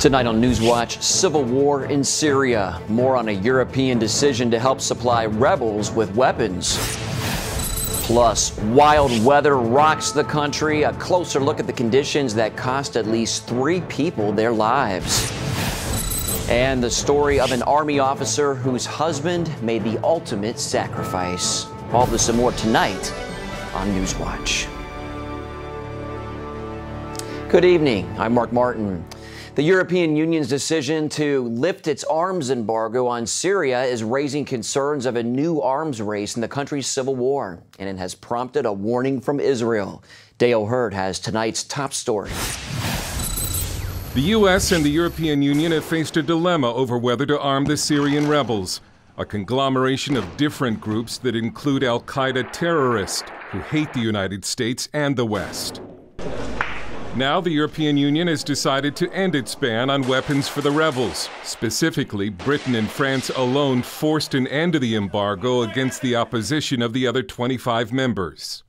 Tonight on NewsWatch, civil war in Syria. More on a European decision to help supply rebels with weapons. Plus, wild weather rocks the country. A closer look at the conditions that cost at least 3 people their lives. And the story of an Army officer whose husband made the ultimate sacrifice. All this and more tonight on NewsWatch. Good evening. I'm Mark Martin. The European Union's decision to lift its arms embargo on Syria is raising concerns of a new arms race in the country's civil war, and it has prompted a warning from Israel. Dale Hurd has tonight's top story. The U.S. and the European Union have faced a dilemma over whether to arm the Syrian rebels, a conglomeration of different groups that include al-Qaeda terrorists who hate the United States and the West. Now the European Union has decided to end its ban on weapons for the rebels. Specifically, Britain and France alone forced an end to the embargo against the opposition of the other 25 members.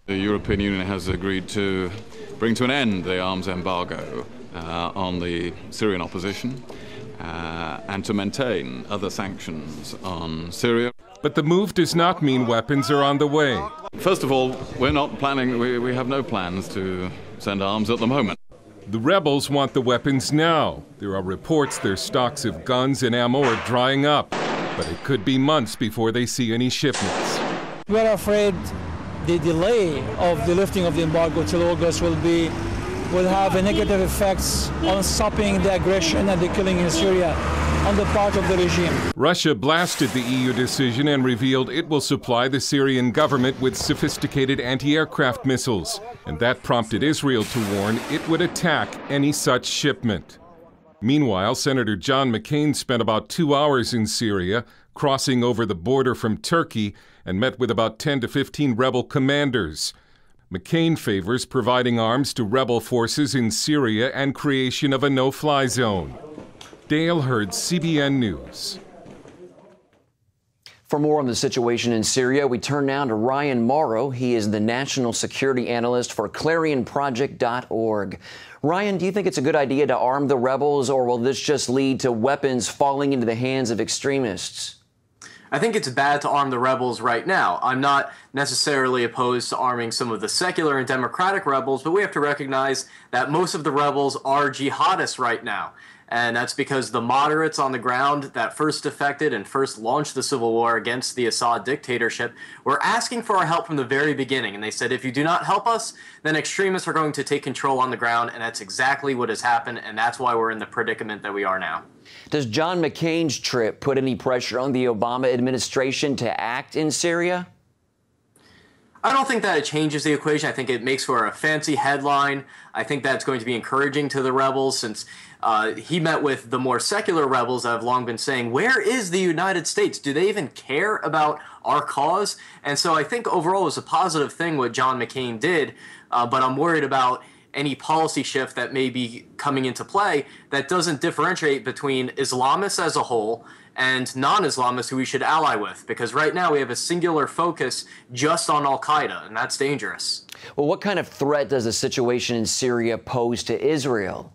The European Union has agreed to bring to an end the arms embargo on the Syrian opposition and to maintain other sanctions on Syria. But the move does not mean weapons are on the way. First of all, we're not planning, we have no plans to send arms at the moment. The rebels want the weapons now. There are reports their stocks of guns and ammo are drying up, but it could be months before they see any shipments. We are afraid the delay of the lifting of the embargo till August will have a negative effects on stopping the aggression and the killing in Syria on the part of the regime. Russia blasted the EU decision and revealed it will supply the Syrian government with sophisticated anti-aircraft missiles, and that prompted Israel to warn it would attack any such shipment. Meanwhile, Senator John McCain spent about 2 hours in Syria, crossing over the border from Turkey, and met with about 10 to 15 rebel commanders. McCain favors providing arms to rebel forces in Syria and creation of a no-fly zone. Dale Hurd, CBN News. For more on the situation in Syria, we turn now to Ryan Morrow. He is the national security analyst for ClarionProject.org. Ryan, do you think it's a good idea to arm the rebels, or will this just lead to weapons falling into the hands of extremists? I think it's bad to arm the rebels right now. I'm not necessarily opposed to arming some of the secular and democratic rebels, but we have to recognize that most of the rebels are jihadists right now. And that's because the moderates on the ground that first defected and first launched the civil war against the Assad dictatorship were asking for our help from the very beginning. And they said, if you do not help us, then extremists are going to take control on the ground. And that's exactly what has happened. And that's why we're in the predicament that we are now. Does John McCain's trip put any pressure on the Obama administration to act in Syria? I don't think that it changes the equation. I think it makes for a fancy headline. I think that's going to be encouraging to the rebels, since he met with the more secular rebels that have long been saying, where is the United States? Do they even care about our cause? And so I think overall it was a positive thing what John McCain did, but I'm worried about any policy shift that may be coming into play that doesn't differentiate between Islamists as a whole and non-Islamists who we should ally with. Because right now we have a singular focus just on al-Qaeda, and that's dangerous. Well, what kind of threat does the situation in Syria pose to Israel?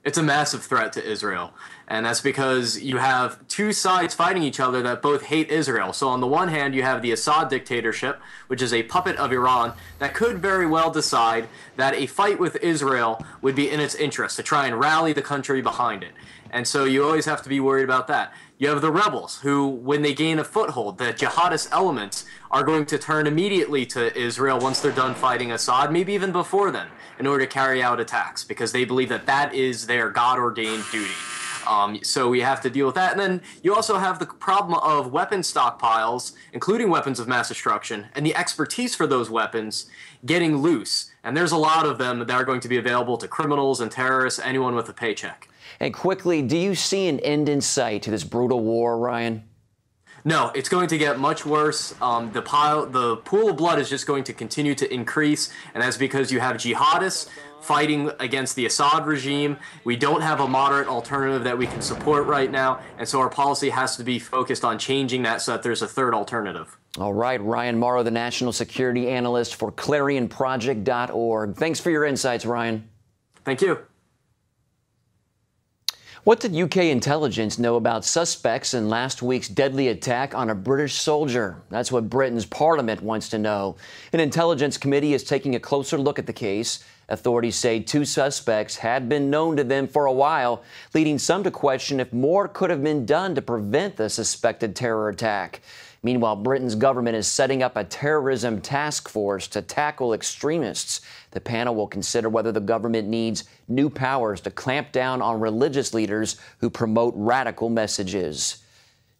It's a massive threat to Israel, and that's because you have two sides fighting each other that both hate Israel. So on the one hand, you have the Assad dictatorship, which is a puppet of Iran, that could very well decide that a fight with Israel would be in its interest to try and rally the country behind it. And so you always have to be worried about that. You have the rebels who, when they gain a foothold, the jihadist elements are going to turn immediately to Israel once they're done fighting Assad, maybe even before then, in order to carry out attacks, because they believe that that is their God-ordained duty. So we have to deal with that. And then you also have the problem of weapon stockpiles, including weapons of mass destruction, and the expertise for those weapons getting loose. And there's a lot of them that are going to be available to criminals and terrorists, anyone with a paycheck. And quickly, do you see an end in sight to this brutal war, Ryan? No, it's going to get much worse. The pool of blood is just going to continue to increase, and that's because you have jihadists fighting against the Assad regime. We don't have a moderate alternative that we can support right now, and so our policy has to be focused on changing that so that there's a third alternative. All right, Ryan Morrow, the national security analyst for ClarionProject.org. Thanks for your insights, Ryan. Thank you. What did UK intelligence know about suspects in last week's deadly attack on a British soldier? That's what Britain's Parliament wants to know. An intelligence committee is taking a closer look at the case. Authorities say 2 suspects had been known to them for a while, leading some to question if more could have been done to prevent the suspected terror attack. Meanwhile, Britain's government is setting up a terrorism task force to tackle extremists. The panel will consider whether the government needs new powers to clamp down on religious leaders who promote radical messages.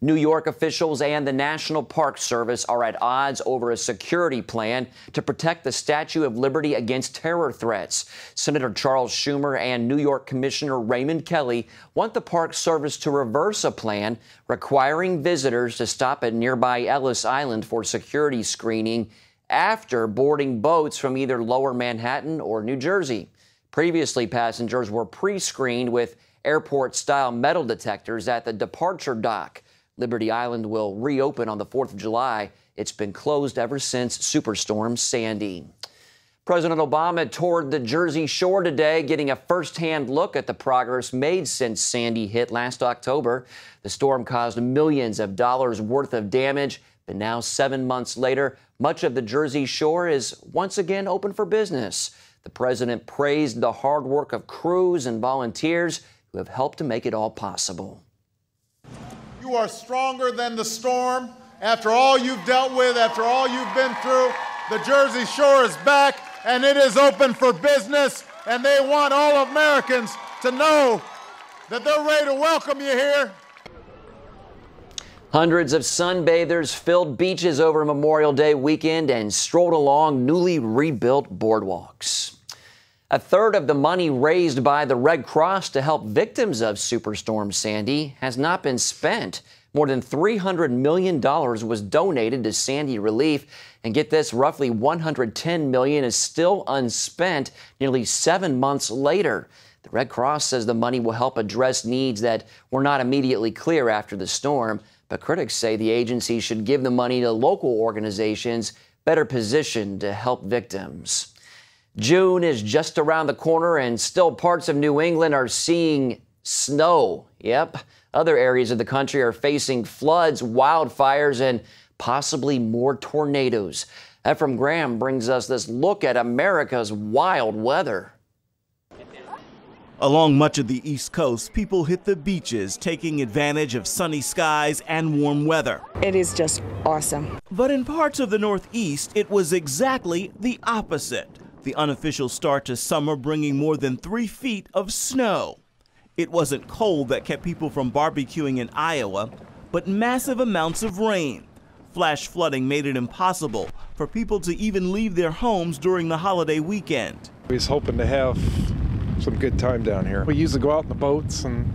New York officials and the National Park Service are at odds over a security plan to protect the Statue of Liberty against terror threats. Senator Charles Schumer and New York Commissioner Raymond Kelly want the Park Service to reverse a plan requiring visitors to stop at nearby Ellis Island for security screening after boarding boats from either Lower Manhattan or New Jersey. Previously, passengers were pre-screened with airport-style metal detectors at the departure dock. Liberty Island will reopen on the 4th of July. It's been closed ever since Superstorm Sandy. President Obama toured the Jersey Shore today, getting a first-hand look at the progress made since Sandy hit last October. The storm caused millions of dollars worth of damage, but now 7 months later, much of the Jersey Shore is once again open for business. The president praised the hard work of crews and volunteers who have helped to make it all possible. You are stronger than the storm. After all you've dealt with, after all you've been through, the Jersey Shore is back and it is open for business, and they want all Americans to know that they're ready to welcome you here. Hundreds of sunbathers filled beaches over Memorial Day weekend and strolled along newly rebuilt boardwalks. A third of the money raised by the Red Cross to help victims of Superstorm Sandy has not been spent. More than $300 million was donated to Sandy relief. And get this, roughly $110 million is still unspent nearly 7 months later. The Red Cross says the money will help address needs that were not immediately clear after the storm. But critics say the agency should give the money to local organizations better positioned to help victims. June is just around the corner, and still parts of New England are seeing snow. Yep, other areas of the country are facing floods, wildfires, and possibly more tornadoes. Ephraim Graham brings us this look at America's wild weather. Along much of the East Coast, people hit the beaches, taking advantage of sunny skies and warm weather. It is just awesome. But in parts of the Northeast, it was exactly the opposite. The unofficial start to summer bringing more than 3 feet of snow. It wasn't cold that kept people from barbecuing in Iowa, but massive amounts of rain. Flash flooding made it impossible for people to even leave their homes during the holiday weekend. We was hoping to have some good time down here. We usually go out in the boats and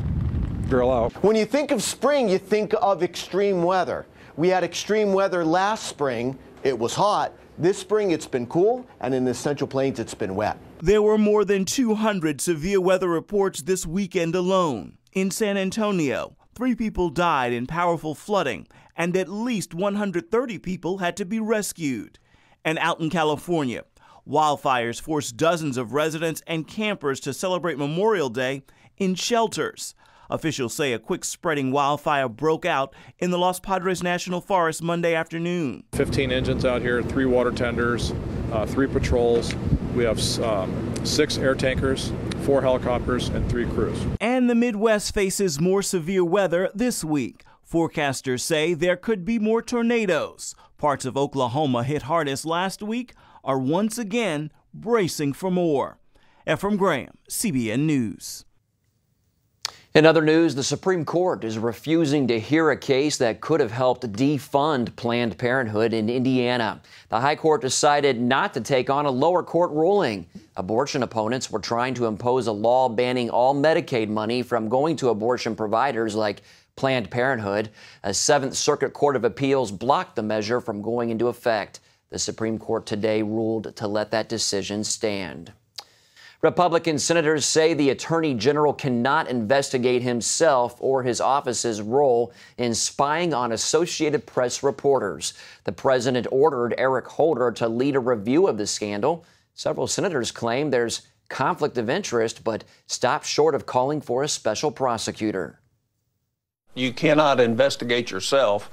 grill out. When you think of spring, you think of extreme weather. We had extreme weather last spring. It was hot. This spring, it's been cool, and in the Central Plains, it's been wet. There were more than 200 severe weather reports this weekend alone. In San Antonio, 3 people died in powerful flooding, and at least 130 people had to be rescued. And out in California, wildfires forced dozens of residents and campers to celebrate Memorial Day in shelters. Officials say a quick-spreading wildfire broke out in the Los Padres National Forest Monday afternoon. 15 engines out here, 3 water tenders, 3 patrols. We have 6 air tankers, 4 helicopters, and 3 crews. And the Midwest faces more severe weather this week. Forecasters say there could be more tornadoes. Parts of Oklahoma hit hardest last week are once again bracing for more. Ephraim Graham, CBN News. In other news, the Supreme Court is refusing to hear a case that could have helped defund Planned Parenthood in Indiana. The High Court decided not to take on a lower court ruling. Abortion opponents were trying to impose a law banning all Medicaid money from going to abortion providers like Planned Parenthood. A 7th Circuit Court of Appeals blocked the measure from going into effect. The Supreme Court today ruled to let that decision stand. Republican senators say the Attorney General cannot investigate himself or his office's role in spying on Associated Press reporters. The president ordered Eric Holder to lead a review of the scandal. Several senators claim there's conflict of interest, but stopped short of calling for a special prosecutor. You cannot investigate yourself,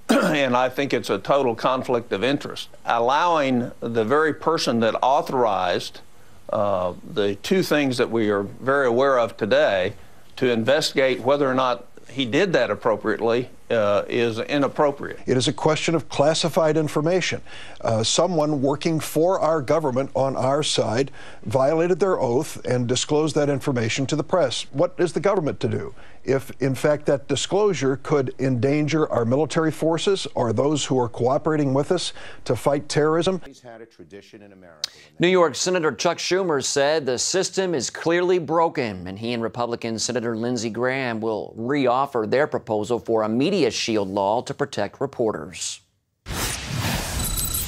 and I think it's a total conflict of interest. Allowing the very person that authorized the two things that we are very aware of today to investigate whether or not he did that appropriately is inappropriate. It is a question of classified information. Someone working for our government on our side violated their oath and disclosed that information to the press. What is the government to do if, in fact, that disclosure could endanger our military forces or those who are cooperating with us to fight terrorism? New York Senator Chuck Schumer said the system is clearly broken, and he and Republican Senator Lindsey Graham will reoffer their proposal for a media shield law to protect reporters.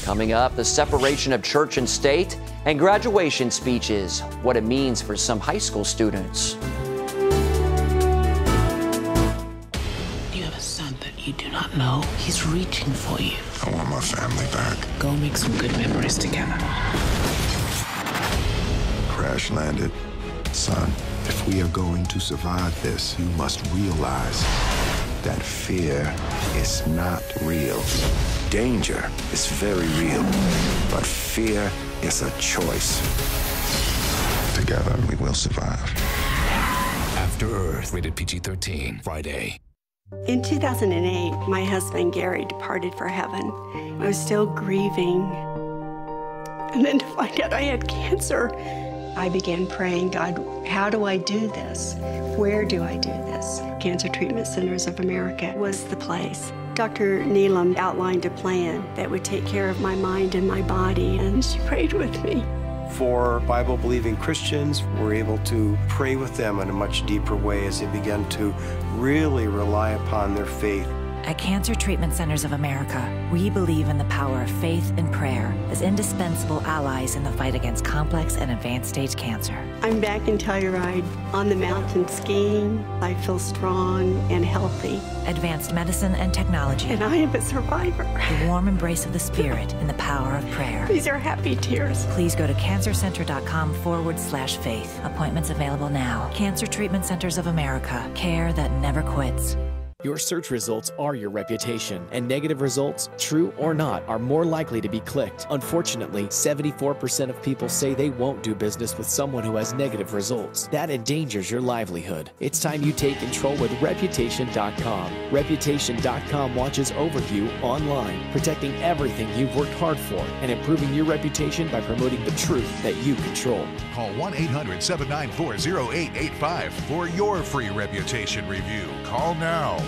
Coming up, the separation of church and state and graduation speeches, what it means for some high school students. You have a son that you do not know. He's reaching for you. I want my family back. Go make some good memories together. Crash landed. Son, if we are going to survive this, you must realize that fear is not real. Danger is very real, but fear is a choice. Together, we will survive. After Earth, rated PG-13, Friday. In 2008, my husband Gary departed for heaven. I was still grieving. And then to find out I had cancer, I began praying, God, how do I do this? Where do I do this? Cancer Treatment Centers of America was the place. Dr. Neelam outlined a plan that would take care of my mind and my body, and she prayed with me. For Bible-believing Christians, we're able to pray with them in a much deeper way as they begin to really rely upon their faith. At Cancer Treatment Centers of America, we believe in the power of faith and prayer as indispensable allies in the fight against complex and advanced stage cancer. I'm back in Telluride, on the mountain skiing. I feel strong and healthy. Advanced medicine and technology. And I am a survivor. The warm embrace of the Spirit and the power of prayer. These are happy tears. Please go to cancercenter.com/faith. Appointments available now. Cancer Treatment Centers of America. Care that never quits. Your search results are your reputation, and negative results, true or not, are more likely to be clicked. Unfortunately, 74% of people say they won't do business with someone who has negative results. That endangers your livelihood. It's time you take control with Reputation.com. Reputation.com watches over you online, protecting everything you've worked hard for and improving your reputation by promoting the truth that you control. Call 1-800-794-0885 for your free reputation review. Call now.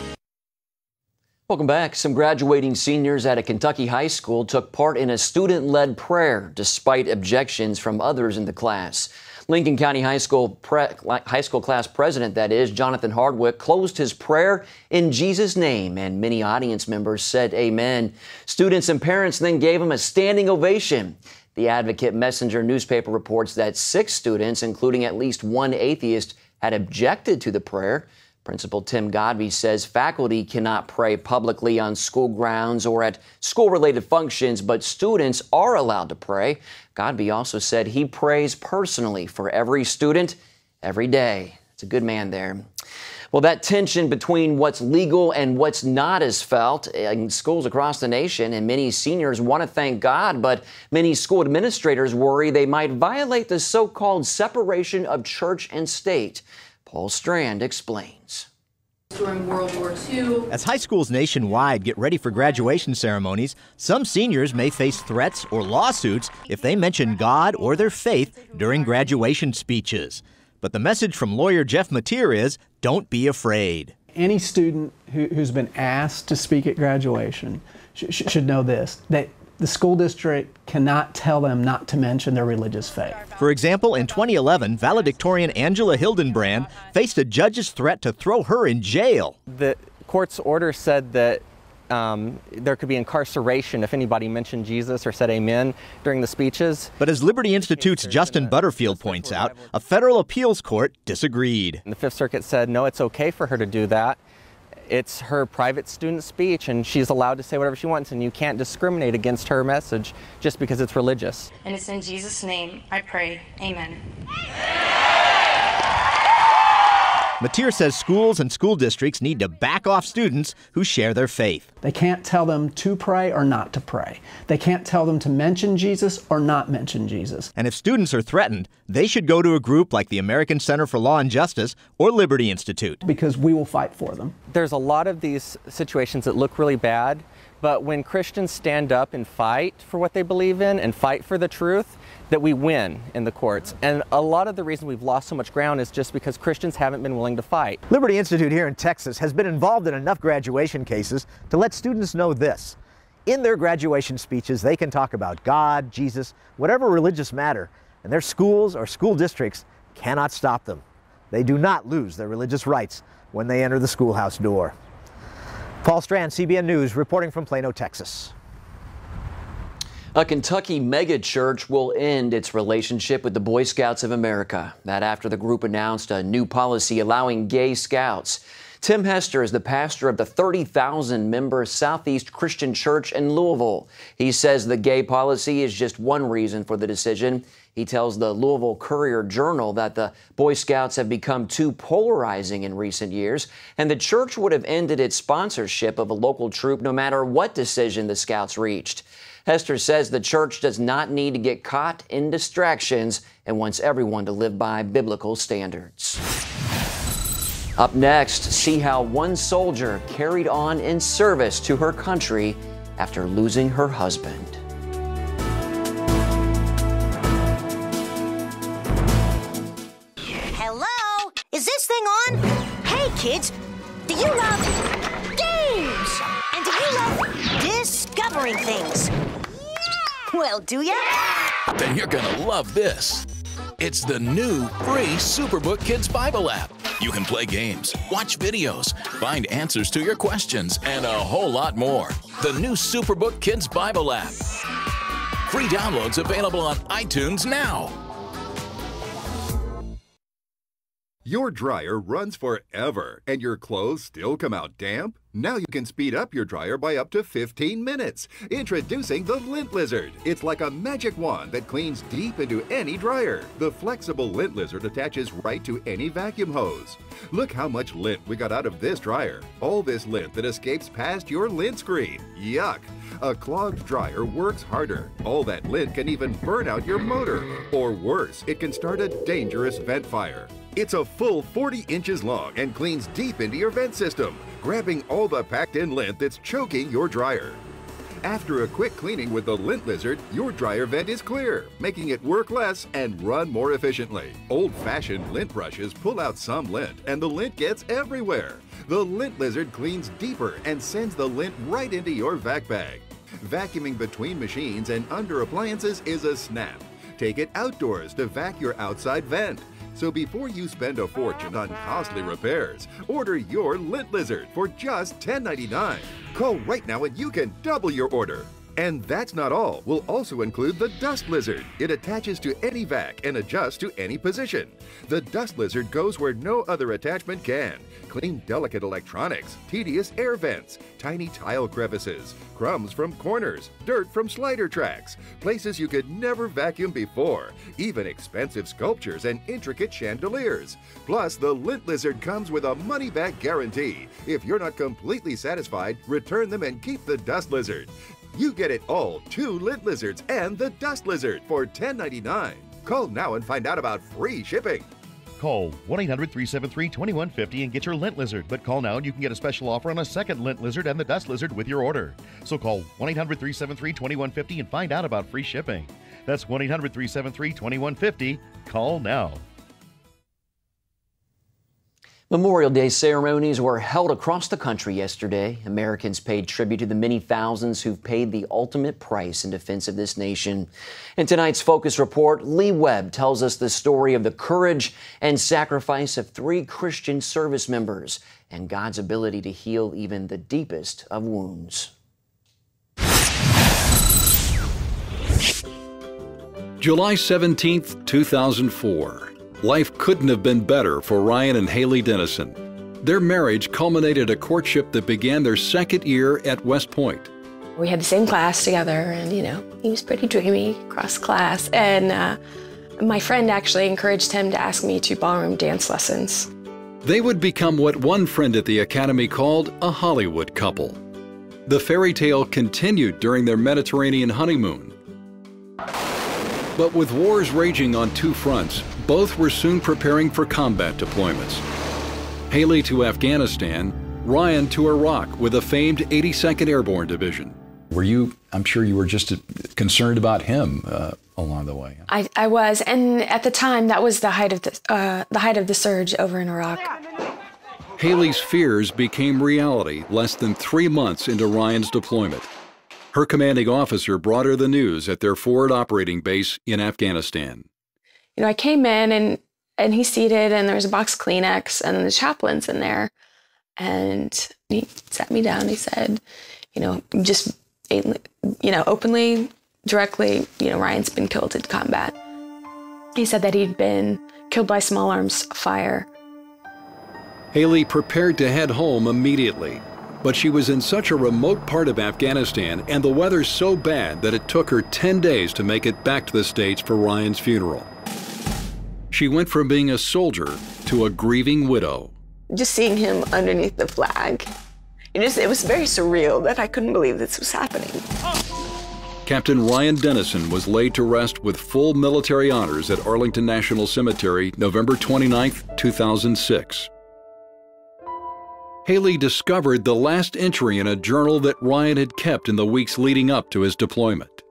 Welcome back. Some graduating seniors at a Kentucky high school took part in a student-led prayer despite objections from others in the class. Lincoln County High School class president, that is, Jonathan Hardwick, closed his prayer in Jesus' name, and many audience members said amen. Students and parents then gave him a standing ovation. The Advocate Messenger newspaper reports that 6 students, including at least one atheist, had objected to the prayer. Principal Tim Godby says faculty cannot pray publicly on school grounds or at school-related functions, but students are allowed to pray. Godby also said he prays personally for every student every day. It's a good man there. Well, that tension between what's legal and what's not is felt in schools across the nation, and many seniors want to thank God, but many school administrators worry they might violate the so-called separation of church and state. Paul Strand explains. During World War II. As high schools nationwide get ready for graduation ceremonies, some seniors may face threats or lawsuits if they mention God or their faith during graduation speeches. But the message from lawyer Jeff Mateer is, don't be afraid. Any student who's been asked to speak at graduation should know this, that the school district cannot tell them not to mention their religious faith. For example, in 2011, valedictorian Angela Hildenbrand faced a judge's threat to throw her in jail. The court's order said that there could be incarceration if anybody mentioned Jesus or said amen during the speeches. But as Liberty Institute's Justin Butterfield points out, a federal appeals court disagreed. And the Fifth Circuit said, no, it's okay for her to do that. It's her private student speech, and she's allowed to say whatever she wants, and you can't discriminate against her message just because it's religious. And it's in Jesus' name I pray. Amen. Mateer says schools and school districts need to back off students who share their faith. They can't tell them to pray or not to pray. They can't tell them to mention Jesus or not mention Jesus. And if students are threatened, they should go to a group like the American Center for Law and Justice or Liberty Institute. Because we will fight for them. There's a lot of these situations that look really bad, but when Christians stand up and fight for what they believe in and fight for the truth, that we win in the courts. And a lot of the reason we've lost so much ground is just because Christians haven't been willing to fight. Liberty Institute here in Texas has been involved in enough graduation cases to let students know this. In their graduation speeches, they can talk about God, Jesus, whatever religious matter, and their schools or school districts cannot stop them. They do not lose their religious rights when they enter the schoolhouse door. Paul Strand, CBN News, reporting from Plano, Texas. A Kentucky megachurch will end its relationship with the Boy Scouts of America. That after the group announced a new policy allowing gay scouts. Tim Hester is the pastor of the 30,000-member Southeast Christian Church in Louisville. He says the gay policy is just one reason for the decision. He tells the Louisville Courier-Journal that the Boy Scouts have become too polarizing in recent years, and the church would have ended its sponsorship of a local troop no matter what decision the Scouts reached. Hester says the church does not need to get caught in distractions and wants everyone to live by biblical standards. Up next, see how one soldier carried on in service to her country after losing her husband. Hello? Is this thing on? Hey, kids, do you love games? And do you love discovering things? Well, do ya? Then you're gonna love this. It's the new free Superbook Kids Bible app. You can play games, watch videos, find answers to your questions, and a whole lot more. The new Superbook Kids Bible app. Free downloads available on iTunes now. Your dryer runs forever, and your clothes still come out damp? Now you can speed up your dryer by up to 15 minutes. Introducing the Lint Lizard. It's like a magic wand that cleans deep into any dryer. The flexible Lint Lizard attaches right to any vacuum hose. Look how much lint we got out of this dryer. All this lint that escapes past your lint screen. Yuck! A clogged dryer works harder. All that lint can even burn out your motor. Or worse, it can start a dangerous vent fire. It's a full 40 inches long and cleans deep into your vent system, grabbing all the packed-in lint that's choking your dryer. After a quick cleaning with the Lint Lizard, your dryer vent is clear, making it work less and run more efficiently. Old-fashioned lint brushes pull out some lint, and the lint gets everywhere. The Lint Lizard cleans deeper and sends the lint right into your vac bag. Vacuuming between machines and under appliances is a snap. Take it outdoors to vac your outside vent. So before you spend a fortune on costly repairs, order your Lint Lizard for just $10.99. Call right now and you can double your order. And that's not all. We'll also include the Dust Lizard. It attaches to any vac and adjusts to any position. The Dust Lizard goes where no other attachment can. Clean delicate electronics, tedious air vents, tiny tile crevices, crumbs from corners, dirt from slider tracks, places you could never vacuum before, even expensive sculptures and intricate chandeliers. Plus, the Lint Lizard comes with a money-back guarantee. If you're not completely satisfied, return them and keep the Dust Lizard. You get it all, 2 Lint Lizards and the Dust Lizard for $10.99. Call now and find out about free shipping. Call 1-800-373-2150 and get your Lint Lizard. But call now and you can get a special offer on a second Lint Lizard and the Dust Lizard with your order. So call 1-800-373-2150 and find out about free shipping. That's 1-800-373-2150. Call now. Memorial Day ceremonies were held across the country yesterday. Americans paid tribute to the many thousands who've paid the ultimate price in defense of this nation. In tonight's Focus Report, Lee Webb tells us the story of the courage and sacrifice of 3 Christian service members and God's ability to heal even the deepest of wounds. July 17th, 2004. Life couldn't have been better for Ryan and Haley Dennison. Their marriage culminated a courtship that began their second year at West Point. We had the same class together, and he was pretty dreamy across class. And my friend actually encouraged him to ask me to ballroom dance lessons. They would become what one friend at the Academy called a Hollywood couple. The fairy tale continued during their Mediterranean honeymoon. But with wars raging on two fronts, both were soon preparing for combat deployments. Haley to Afghanistan, Ryan to Iraq with the famed 82nd Airborne Division. I'm sure you were just concerned about him along the way. I was, and at the time, that was the height of the surge over in Iraq. Haley's fears became reality less than 3 months into Ryan's deployment. Her commanding officer brought her the news at their forward operating base in Afghanistan. I came in and he's seated, and there was a box of Kleenex, and the chaplain's in there. And he sat me down. He said, just, openly, directly, Ryan's been killed in combat. He said that he'd been killed by small arms fire. Haley prepared to head home immediately, but she was in such a remote part of Afghanistan and the weather so bad that it took her 10 days to make it back to the States for Ryan's funeral. She went from being a soldier to a grieving widow. Just seeing him underneath the flag, it was very surreal that I couldn't believe this was happening. Captain Ryan Dennison was laid to rest with full military honors at Arlington National Cemetery, November 29, 2006. Haley discovered the last entry in a journal that Ryan had kept in the weeks leading up to his deployment.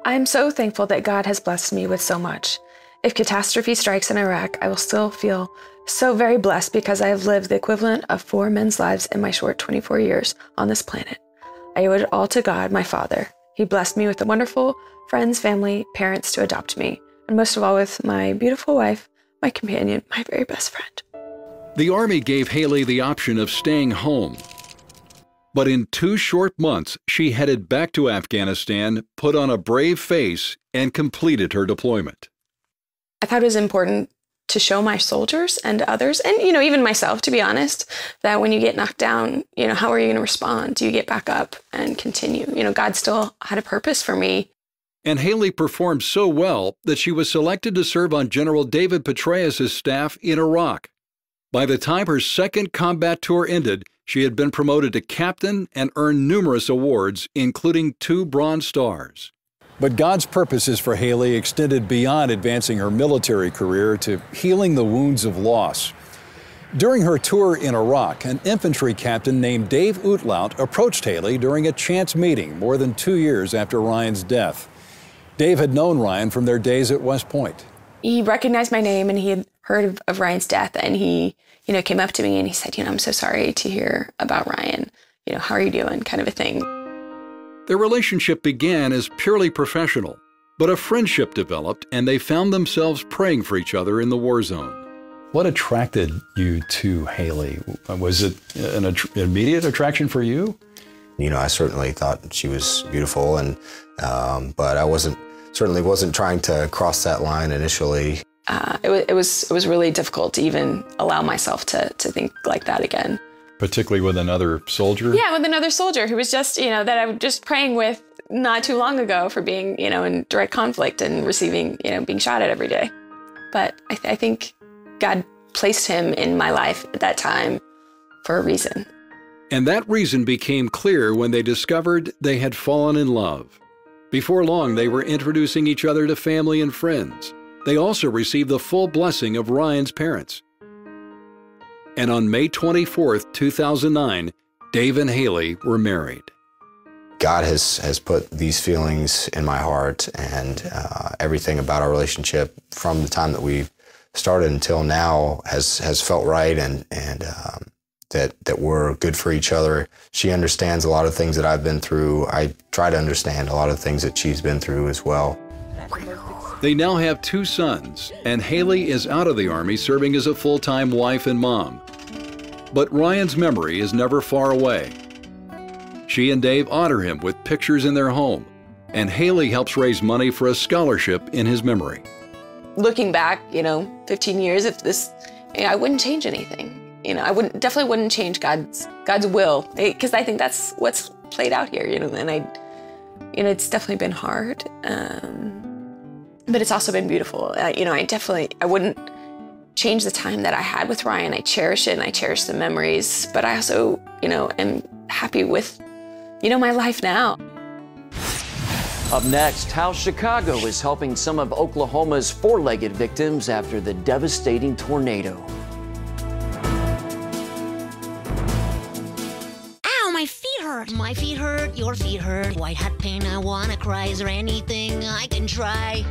I am so thankful that God has blessed me with so much. If catastrophe strikes in Iraq, I will still feel so very blessed because I have lived the equivalent of 4 men's lives in my short 24 years on this planet. I owe it all to God, my Father. He blessed me with the wonderful friends, family, parents to adopt me, and most of all with my beautiful wife, my companion, my very best friend. The Army gave Haley the option of staying home. But in 2 short months, she headed back to Afghanistan, put on a brave face, and completed her deployment. I thought it was important to show my soldiers and others, and even myself, to be honest, that when you get knocked down, how are you going to respond? Do you get back up and continue? God still had a purpose for me. And Haley performed so well that she was selected to serve on General David Petraeus' staff in Iraq. By the time her second combat tour ended, she had been promoted to captain and earned numerous awards, including 2 Bronze Stars. But God's purposes for Haley extended beyond advancing her military career to healing the wounds of loss. During her tour in Iraq, an infantry captain named Dave Outlaut approached Haley during a chance meeting more than 2 years after Ryan's death. Dave had known Ryan from their days at West Point. He recognized my name, and he had heard of Ryan's death, and he, came up to me and he said, I'm so sorry to hear about Ryan. How are you doing? Kind of a thing. Their relationship began as purely professional, but a friendship developed, and they found themselves praying for each other in the war zone. What attracted you to Haley? Was it an immediate attraction for you? I certainly thought she was beautiful, and but I certainly wasn't trying to cross that line initially. It was really difficult to even allow myself to think like that again. Particularly with another soldier? Yeah, with another soldier who was just, that I was just praying with not too long ago for being, in direct conflict and receiving, being shot at every day. But I think God placed him in my life at that time for a reason. And that reason became clear when they discovered they had fallen in love. Before long, they were introducing each other to family and friends. They also received the full blessing of Ryan's parents. And on May 24, 2009, Dave and Haley were married. God has put these feelings in my heart, and everything about our relationship from the time that we started until now has felt right, and that we're good for each other. She understands a lot of things that I've been through. I try to understand a lot of things that she's been through as well. They now have 2 sons, and Haley is out of the Army serving as a full-time wife and mom. But Ryan's memory is never far away. She and Dave honor him with pictures in their home, and Haley helps raise money for a scholarship in his memory. Looking back, 15 years, if this, I wouldn't change anything. You know, I definitely wouldn't change God's will, because I think that's what's played out here. You know, and it's definitely been hard, but it's also been beautiful. You know, I wouldn't change the time that I had with Ryan. I cherish it, and I cherish the memories. But I also, you know, am happy with, you know, my life now. Up next, how Chicago is helping some of Oklahoma's four-legged victims after the devastating tornado. Ow, my feet hurt. My feet hurt, your feet hurt. White hot pain, I wanna cry. Is there anything I can try?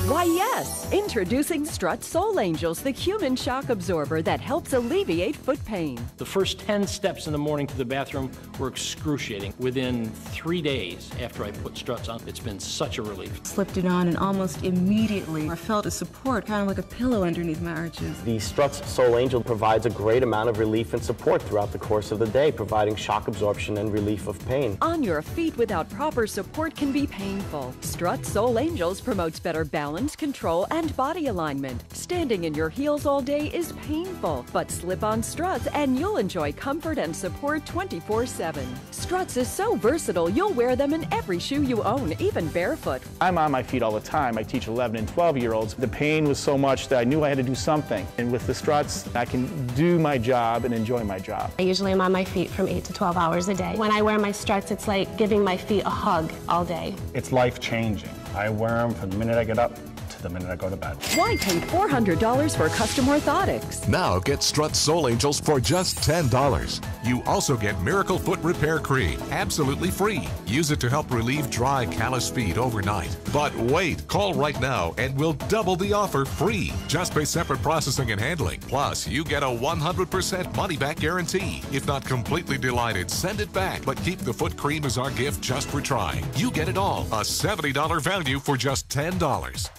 Why, yes. Introducing Strut Soul Angels, the human shock absorber that helps alleviate foot pain. The first 10 steps in the morning to the bathroom were excruciating. Within 3 days after I put Struts on, it's been such a relief. Slipped it on, and almost immediately I felt a support, kind of like a pillow underneath my arches. The Struts Soul Angel provides a great amount of relief and support throughout the course of the day, providing shock absorption and relief of pain. On your feet without proper support can be painful. Strut Soul Angels promotes better balance, control, and body alignment. Standing in your heels all day is painful, but slip on Struts and you'll enjoy comfort and support 24/7. Struts is so versatile, you'll wear them in every shoe you own, even barefoot. I'm on my feet all the time. I teach 11 and 12-year-olds. The pain was so much that I knew I had to do something. And with the Struts, I can do my job and enjoy my job. I usually am on my feet from 8 to 12 hours a day. When I wear my Struts, it's like giving my feet a hug all day. It's life-changing. I wear them from the minute I get up to the minute I go to bed. Why pay $400 for custom orthotics? Now get Strut Soul Angels for just $10. You also get Miracle Foot Repair Cream, absolutely free. Use it to help relieve dry, calloused feet overnight. But wait, call right now and we'll double the offer free. Just pay separate processing and handling. Plus, you get a 100% money-back guarantee. If not completely delighted, send it back. But keep the foot cream as our gift just for trying. You get it all. A $70 value for just $10.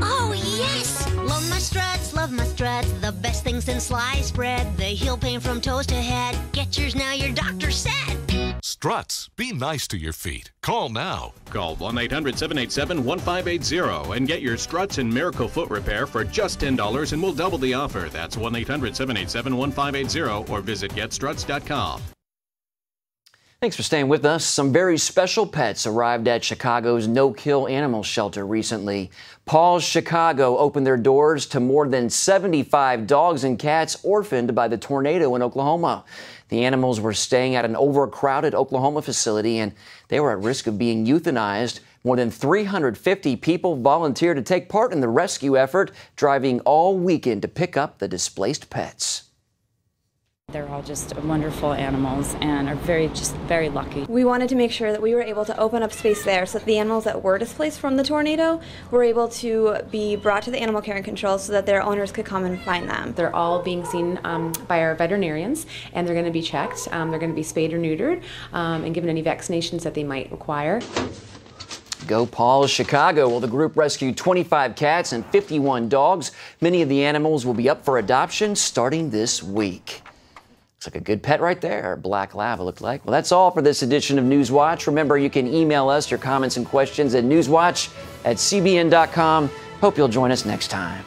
Oh, yes! Love my Struts, love my Struts. The best thing since sliced bread. They heal pain from toes to head. Get yours now, your doctor said. Struts. Be nice to your feet. Call now. Call 1-800-787-1580 and get your Struts and Miracle Foot Repair for just $10 and we'll double the offer. That's 1-800-787-1580 or visit getstruts.com. Thanks for staying with us. Some very special pets arrived at Chicago's no-kill animal shelter recently. Paws Chicago opened their doors to more than 75 dogs and cats orphaned by the tornado in Oklahoma. The animals were staying at an overcrowded Oklahoma facility, and they were at risk of being euthanized. More than 350 people volunteered to take part in the rescue effort, driving all weekend to pick up the displaced pets. They're all just wonderful animals and are very lucky. We wanted to make sure that we were able to open up space there so that the animals that were displaced from the tornado were able to be brought to the animal care and control so that their owners could come and find them. They're all being seen by our veterinarians, and they're going to be checked. They're going to be spayed or neutered and given any vaccinations that they might require. Go Paws Chicago. Well, the group rescued 25 cats and 51 dogs. Many of the animals will be up for adoption starting this week. Looks like a good pet right there. Black lab, it looked like. Well, that's all for this edition of NewsWatch. Remember, you can email us your comments and questions at newswatch@cbn.com. Hope you'll join us next time.